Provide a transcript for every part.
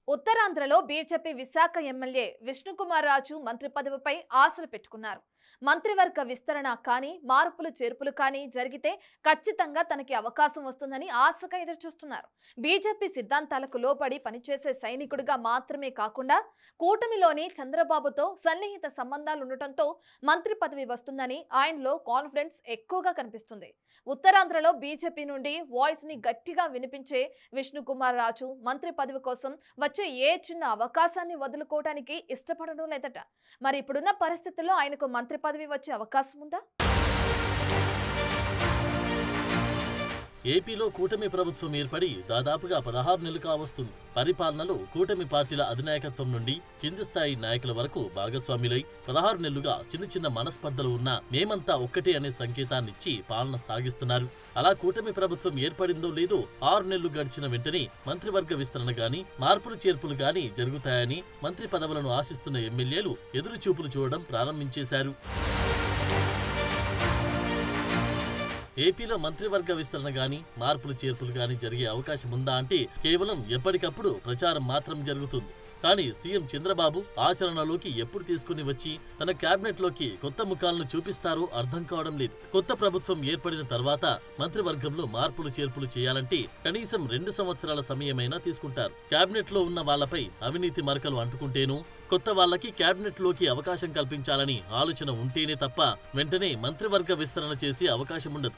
ఉత్తరాంధ్రలో BJP Visakha MLA Vishnukumar Raju మంత్రి పదవిపై ఆశలు పెట్టుకున్నారు. మంత్రివర్గ విస్తరణ కానీ మార్పులు చేర్పులు కానీ జరిగితే ఖచ్చితంగా తనకి అవకాశం వస్తుందని ఆశగా ఎదురుచూస్తున్నారు. బీజేపీ సిద్ధాంతాలకు లోబడి పనిచేసే సైనికుడిగా మాత్రమే కాకుండా కూటమిలోని చంద్రబాబుతో సన్నిహిత సంబంధాలు ఉండటంతో మంత్రి పదవి వస్తుందని ఆయనలో కాన్ఫిడెన్స్ ఎక్కువగా కనిపిస్తుంది. ఉత్తరాంధ్రలో బీజేపీ నుండి వాయిస్ ని గట్టిగా వినిపించే విష్ణుకుమార్ రాజు మంత్రి పదవి కోసం వచ్చే ఏ చిన్న అవకాశాన్ని వదులుకోవడానికి ఇష్టపడడం లేదట. మరి ఇప్పుడున్న పరిస్థితుల్లో ఆయనకు మంత్రి పదవి వచ్చే అవకాశం ఉందా? ఏపీలో కూటమి ప్రభుత్వం ఏర్పడి దాదాపుగా 16 నెలలు కావస్తుంది. పరిపాలనలో కూటమి పార్టీల అధినాయకత్వం నుండి కింది స్థాయి నాయకుల వరకు భాగస్వాములై 16 నెలలుగా చిన్న చిన్న మనస్పర్ధలు ఉన్నా మేమంతా ఒక్కటే అనే సంకేతాన్నిచ్చి పాలన సాగిస్తున్నారు. అలా కూటమి ప్రభుత్వం ఏర్పడిందో లేదో 6 నెలలు గడిచిన వెంటనే మంత్రివర్గ విస్తరణ గాని మార్పులు చేర్పులు గాని జరుగుతాయని మంత్రి పదవులను ఆశిస్తున్న ఎమ్మెల్యేలు ఎదురు చూపులు చూడడం ప్రారంభించేశారు. ఏపీలో మంత్రివర్గ విస్తరణ గాని మార్పులు చేర్పులు గాని జరిగే అవకాశం ఉందా అంటే కేవలం ఎప్పటికప్పుడు ప్రచారం మాత్రం జరుగుతుంది. కానీ సీఎం చంద్రబాబు ఆచరణలోకి ఎప్పుడు తీసుకుని వచ్చి తన కేబినెట్ లోకి కొత్త ముఖాలను చూపిస్తారో అర్థం కావడం లేదు. కొత్త ప్రభుత్వం ఏర్పడిన తర్వాత మంత్రివర్గంలో మార్పులు చేర్పులు చేయాలంటే కనీసం 2 సంవత్సరాల సమయమైనా తీసుకుంటారు. కేబినెట్ లో ఉన్న వాళ్లపై అవినీతి మరకలు అంటుకుంటేనూ కొత్త వాళ్లకి కేబినెట్ లోకి అవకాశం కల్పించాలని ఆలోచన ఉంటేనే తప్ప వెంటనే మంత్రివర్గ విస్తరణ చేసే అవకాశం ఉండదు.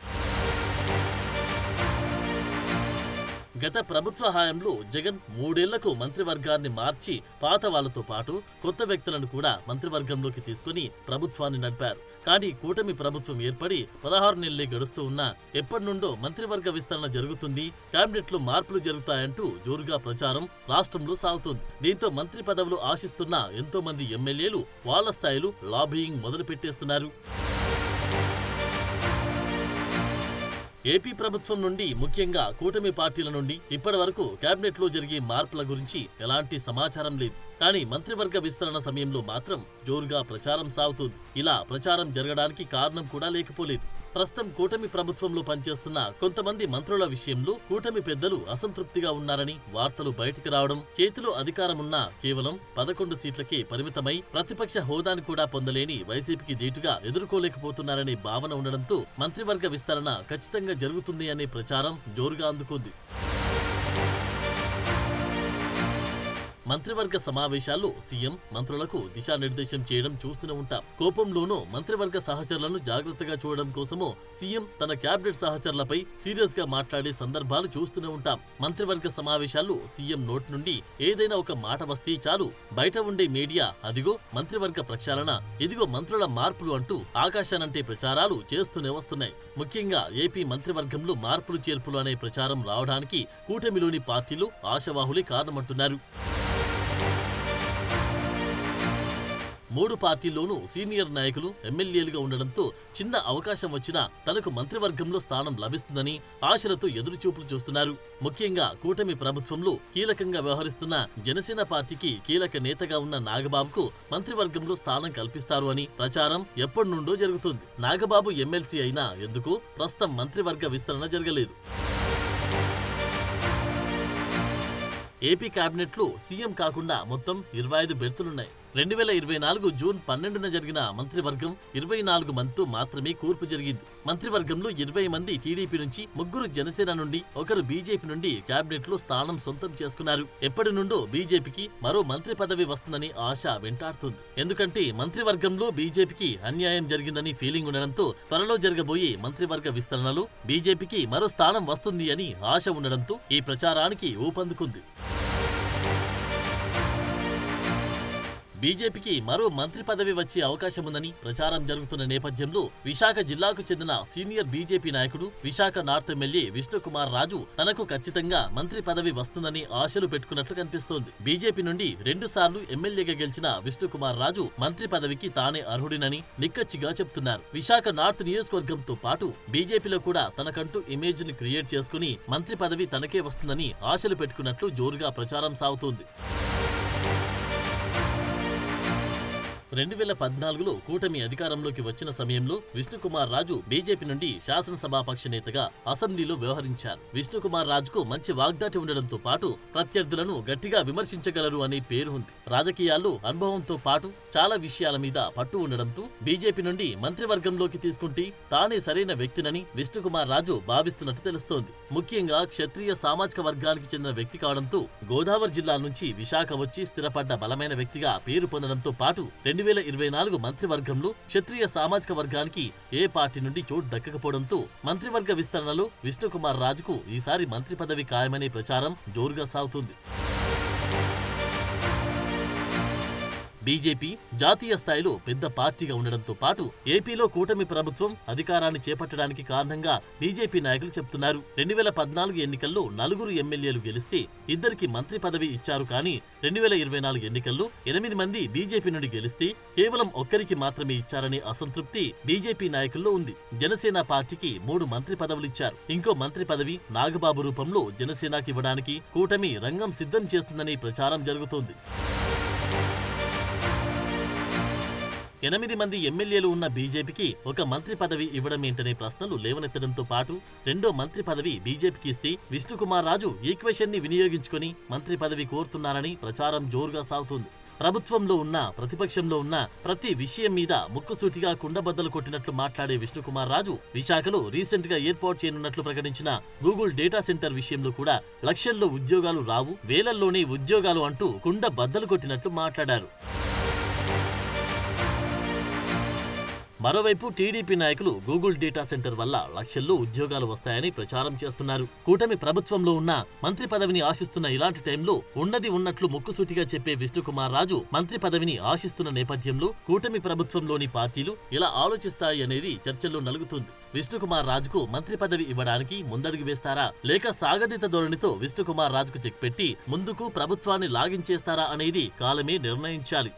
గత ప్రభుత్వ హయాంలో జగన్ 3 ఏళ్లకు మంత్రివర్గాన్ని మార్చి పాత వాళ్లతో పాటు కొత్త వ్యక్తులను కూడా మంత్రివర్గంలోకి తీసుకుని ప్రభుత్వాన్ని నడిపారు. కానీ కూటమి ప్రభుత్వం ఏర్పడి 16 నెలలే గడుస్తూ ఉన్నా ఎప్పటి నుండో మంత్రివర్గ విస్తరణ జరుగుతుంది, కేబినెట్ లో మార్పులు జరుగుతాయంటూ జోరుగా ప్రచారం రాష్ట్రంలో సాగుతోంది. దీంతో మంత్రి పదవులు ఆశిస్తున్న ఎంతో మంది ఎమ్మెల్యేలు వాళ్ల స్థాయిలో లాబియింగ్ మొదలు పెట్టేస్తున్నారు. ఏపీ ప్రభుత్వం నుండి ముఖ్యంగా కూటమి పార్టీల నుండి ఇప్పటి వరకు కేబినెట్ లో జరిగే మార్పుల గురించి ఎలాంటి సమాచారం లేదు. కానీ మంత్రివర్గ విస్తరణ సమయంలో మాత్రం జోరుగా ప్రచారం సాగుతుంది. ఇలా ప్రచారం జరగడానికి కారణం కూడా లేకపోలేదు. ప్రస్తుతం కూటమి ప్రభుత్వంలో పనిచేస్తున్న కొంతమంది మంత్రుల విషయంలో కూటమి పెద్దలు అసంతృప్తిగా ఉన్నారని వార్తలు బయటికి రావడం, చేతిలో అధికారమున్నా కేవలం 11 సీట్లకే పరిమితమై ప్రతిపక్ష హోదాను కూడా పొందలేని వైసీపీకి ధీటుగా ఎదుర్కోలేకపోతున్నారనే భావన ఉండడంతో మంత్రివర్గ విస్తరణ ఖచ్చితంగా జరుగుతుంది అనే ప్రచారం జోరుగా అందుకుంది. మంత్రివర్గ సమావేశాల్లో సీఎం మంత్రులకు దిశానిర్దేశం చేయడం చూస్తూనే ఉంటాం. కోపంలోనూ మంత్రివర్గ సహచరులను జాగ్రత్తగా చూడడం కోసమో సీఎం తన కేబినెట్ సహచరులపై సీరియస్ గా మాట్లాడే సందర్భాలు చూస్తూనే ఉంటాం. మంత్రివర్గ సమావేశాల్లో సీఎం నోటి నుండి ఏదైనా ఒక మాట వస్తే చాలు బయట ఉండే మీడియా అదిగో మంత్రివర్గ ప్రక్షాళన, ఇదిగో మంత్రుల మార్పులు అంటూ ఆకాశానంటే ప్రచారాలు చేస్తూనే వస్తున్నాయి. ముఖ్యంగా ఏపీ మంత్రివర్గంలో మార్పులు చేర్పులు అనే ప్రచారం రావడానికి కూటమిలోని పార్టీలు ఆశావాహులే కారణమంటున్నారు. 3 పార్టీల్లోనూ సీనియర్ నాయకులు ఎమ్మెల్యేలుగా ఉండడంతో చిన్న అవకాశం వచ్చినా తనకు మంత్రివర్గంలో స్థానం లభిస్తుందని ఆశలతో ఎదురుచూపులు చూస్తున్నారు. ముఖ్యంగా కూటమి ప్రభుత్వంలో కీలకంగా వ్యవహరిస్తున్న జనసేన పార్టీకి కీలక నేతగా ఉన్న నాగబాబుకు మంత్రివర్గంలో స్థానం కల్పిస్తారు అని ప్రచారం ఎప్పటి నుండో జరుగుతుంది. నాగబాబు ఎమ్మెల్సీ అయినా ఎందుకు ప్రస్తుతం మంత్రివర్గ విస్తరణ జరగలేదు. ఏపీ కేబినెట్ లో సీఎం కాకుండా మొత్తం 25 బెర్తులున్నాయి. 2024 జూన్ 12న జరిగిన మంత్రివర్గం 24 మందితో మాత్రమే కూర్పు జరిగింది. మంత్రివర్గంలో 20 మంది టీడీపీ నుంచి, 3 జనసేన నుండి, 1 బీజేపీ నుండి కేబినెట్ లో స్థానం సొంతం చేసుకున్నారు. ఎప్పటి నుండో బీజేపీకి మరో మంత్రి పదవి వస్తుందని ఆశ వెంటాడుతుంది. ఎందుకంటే మంత్రివర్గంలో బీజేపీకి అన్యాయం జరిగిందని ఫీలింగ్ ఉండడంతో త్వరలో జరగబోయే మంత్రివర్గ విస్తరణలో బీజేపీకి మరో స్థానం వస్తుంది అని ఆశ ఉండడంతో ఈ ప్రచారానికి ఊపందుకుంది. బీజేపీకి మరో మంత్రి పదవి వచ్చే అవకాశం ఉందని ప్రచారం జరుగుతున్న నేపథ్యంలో విశాఖ జిల్లాకు చెందిన సీనియర్ బీజేపీ నాయకుడు, విశాఖ నార్త్ ఎమ్మెల్యే విష్ణుకుమార్ రాజు తనకు ఖచ్చితంగా మంత్రి పదవి వస్తుందని ఆశలు పెట్టుకున్నట్లు కనిపిస్తోంది. బీజేపీ నుండి 2 సార్లు ఎమ్మెల్యేగా గెలిచిన విష్ణుకుమార్ రాజు మంత్రి పదవికి తానే అర్హుడినని నిక్కచ్చిగా చెప్తున్నారు. విశాఖ నార్త్ నియోజకవర్గంతో పాటు బీజేపీలో కూడా తనకంటూ ఇమేజ్ ని క్రియేట్ చేసుకుని మంత్రి పదవి తనకే వస్తుందని ఆశలు పెట్టుకున్నట్లు జోరుగా ప్రచారం సాగుతోంది. 2014లో కూటమి అధికారంలోకి వచ్చిన సమయంలో విష్ణుకుమార్ రాజు బీజేపీ నుండి శాసనసభాపక్ష నేతగా అసెంబ్లీలో వ్యవహరించారు. విష్ణుకుమార్ రాజుకు మంచి వాగ్దాటి ఉండడంతో పాటు ప్రత్యర్థులను గట్టిగా విమర్శించగలరు అనే పేరు ఉంది. రాజకీయాల్లో అనుభవంతో పాటు చాలా విషయాల మీద పట్టు ఉండడంతో బీజేపీ నుండి మంత్రివర్గంలోకి తీసుకుంటే తానే సరైన వ్యక్తినని విష్ణుకుమార్ రాజు భావిస్తున్నట్టు తెలుస్తోంది. ముఖ్యంగా క్షత్రియ సామాజిక వర్గానికి చెందిన వ్యక్తి కావడంతో గోదావరి జిల్లా నుంచి విశాఖ వచ్చి స్థిరపడ్డ బలమైన వ్యక్తిగా పేరు పొందడంతో పాటు 2024 మంత్రివర్గంలో క్షత్రియ సామాజిక వర్గానికి ఏ పార్టీ నుండి చోటు దక్కకపోవడంతో మంత్రివర్గ విస్తరణలో విష్ణుకుమార్ రాజుకు ఈసారి మంత్రి పదవి ఖాయమనే ప్రచారం జోరుగా సాగుతుంది. బీజేపీ జాతీయ స్థాయిలో పెద్ద పార్టీగా ఉండడంతో పాటు ఏపీలో కూటమి ప్రభుత్వం అధికారాన్ని చేపట్టడానికి కారణంగా బీజేపీ నాయకులు చెప్తున్నారు. 2014 ఎన్నికల్లో 4 ఎమ్మెల్యేలు గెలిస్తే 2కి మంత్రి పదవి ఇచ్చారు. కానీ 2024 ఎన్నికల్లో 8 మంది బీజేపీ నుండి గెలిస్తే కేవలం 1కి మాత్రమే ఇచ్చారనే అసంతృప్తి బీజేపీ నాయకుల్లో ఉంది. జనసేన పార్టీకి 3 మంత్రి పదవులిచ్చారు. ఇంకో మంత్రి పదవి నాగబాబు రూపంలో జనసేనకి ఇవ్వడానికి కూటమి రంగం సిద్ధం చేస్తుందనే ప్రచారం జరుగుతోంది. 8 మంది ఎమ్మెల్యేలు ఉన్న బీజేపీకి ఒక మంత్రి పదవి ఇవ్వడమేంటనే ప్రశ్నలు లేవనెత్తడంతో పాటు రెండో మంత్రి పదవి బీజేపీకి ఇస్తే విష్ణుకుమార్ రాజు ఈక్వేషన్ ని వినియోగించుకుని మంత్రి పదవి కోరుతున్నారని ప్రచారం జోరుగా సాగుతోంది. ప్రభుత్వంలో ఉన్నా ప్రతిపక్షంలో ఉన్నా ప్రతి విషయం మీద ముక్కుసూటిగా కుండబద్దలు కొట్టినట్లు మాట్లాడే విష్ణుకుమార్ రాజు విశాఖలో రీసెంట్ గా ఏర్పాటు చేయనున్నట్లు ప్రకటించిన గూగుల్ డేటా సెంటర్ విషయంలో కూడా లక్షల్లో ఉద్యోగాలు రావు, వేలల్లోనే ఉద్యోగాలు అంటూ కుండబద్దలు కొట్టినట్లు మాట్లాడారు. మరోవైపు టీడీపీ నాయకులు గూగుల్ డేటా సెంటర్ వల్ల లక్షల్లో ఉద్యోగాలు వస్తాయని ప్రచారం చేస్తున్నారు. కూటమి ప్రభుత్వంలో ఉన్న మంత్రి పదవిని ఆశిస్తున్న ఇలాంటి టైంలో ఉన్నది ఉన్నట్లు ముక్కుసూటిగా చెప్పే విష్ణుకుమార్ రాజు మంత్రి పదవిని ఆశిస్తున్న నేపథ్యంలో కూటమి ప్రభుత్వంలోని పార్టీలు ఎలా ఆలోచిస్తాయి అనేది చర్చల్లో నలుగుతుంది. విష్ణుకుమార్ రాజుకు మంత్రి పదవి ఇవ్వడానికి ముందడుగు వేస్తారా, లేక సాగదీత ధోరణితో విష్ణుకుమార్ రాజుకు చెక్ పెట్టి ముందుకు ప్రభుత్వాన్ని లాగించేస్తారా అనేది కాలమే నిర్ణయించాలి.